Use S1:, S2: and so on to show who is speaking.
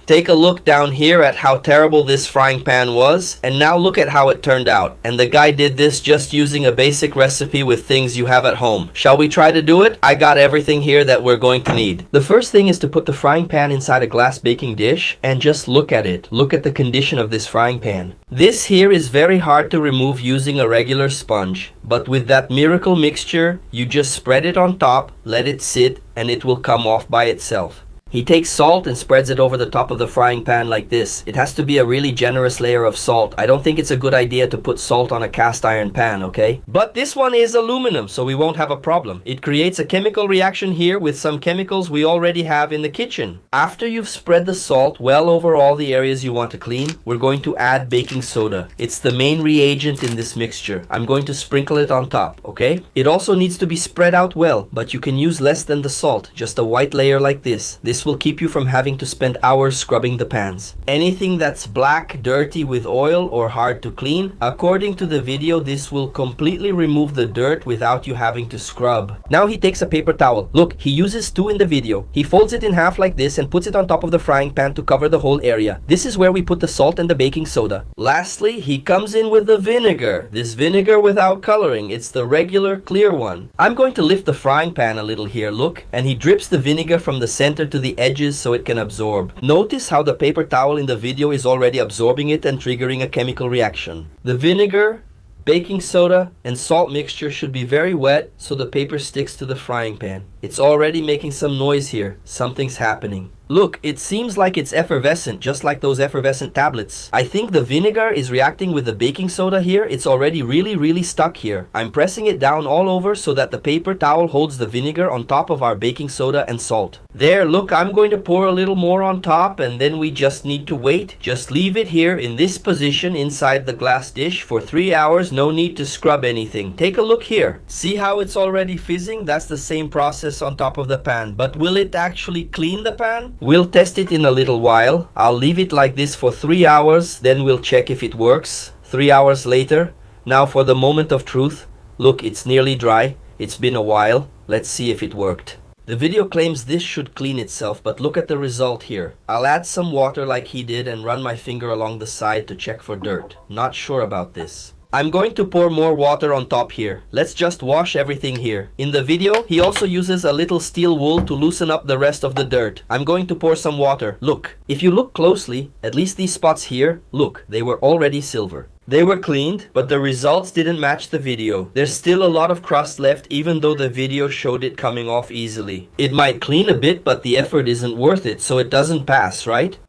S1: Take a look down here at how terrible this frying pan was, and now look at how it turned out. And the guy did this just using a basic recipe with things you have at home. Shall we try to do it? I got everything here that we're going to need. The first thing is to put the frying pan inside a glass baking dish and just look at it. Look at the condition of this frying pan. This here is very hard to remove using a regular sponge, but with that miracle mixture, you just spread it on top, let it sit, and it will come off by itself. He takes salt and spreads it over the top of the frying pan like this. It has to be a really generous layer of salt. I don't think it's a good idea to put salt on a cast iron pan, okay? But this one is aluminum, so we won't have a problem. It creates a chemical reaction here with some chemicals we already have in the kitchen. After you've spread the salt well over all the areas you want to clean, we're going to add baking soda. It's the main reagent in this mixture. I'm going to sprinkle it on top, okay? It also needs to be spread out well, but you can use less than the salt, just a white layer like this. This will keep you from having to spend hours scrubbing the pans. Anything that's black, dirty with oil, or hard to clean, according to the video, this will completely remove the dirt without you having to scrub. Now he takes a paper towel. Look, he uses two in the video. He folds it in half like this and puts it on top of the frying pan to cover the whole area. This is where we put the salt and the baking soda. Lastly, he comes in with the vinegar. This vinegar without coloring. It's the regular clear one. I'm going to lift the frying pan a little here, look, and he drips the vinegar from the center to the edges so it can absorb. Notice how the paper towel in the video is already absorbing it and triggering a chemical reaction. The vinegar, baking soda, and salt mixture should be very wet so the paper sticks to the frying pan. It's already making some noise here. Something's happening. Look, it seems like it's effervescent, just like those effervescent tablets. I think the vinegar is reacting with the baking soda here. It's already really stuck here. I'm pressing it down all over so that the paper towel holds the vinegar on top of our baking soda and salt. There, look, I'm going to pour a little more on top, and then we just need to wait. Just leave it here in this position inside the glass dish for 3 hours. No need to scrub anything. Take a look here. See how it's already fizzing? That's the same process on top of the pan. But will it actually clean the pan? We'll test it in a little while. I'll leave it like this for 3 hours, then we'll check if it works. 3 hours later. Now for the moment of truth. Look, it's nearly dry. It's been a while. Let's see if it worked. The video claims this should clean itself, but look at the result here. I'll add some water like he did and run my finger along the side to check for dirt. Not sure about this. I'm going to pour more water on top here. Let's just wash everything here. In the video, he also uses a little steel wool to loosen up the rest of the dirt. I'm going to pour some water. Look, if you look closely, at least these spots here, look, they were already silver. They were cleaned, but the results didn't match the video. There's still a lot of crust left even though the video showed it coming off easily. It might clean a bit, but the effort isn't worth it, so it doesn't pass, right?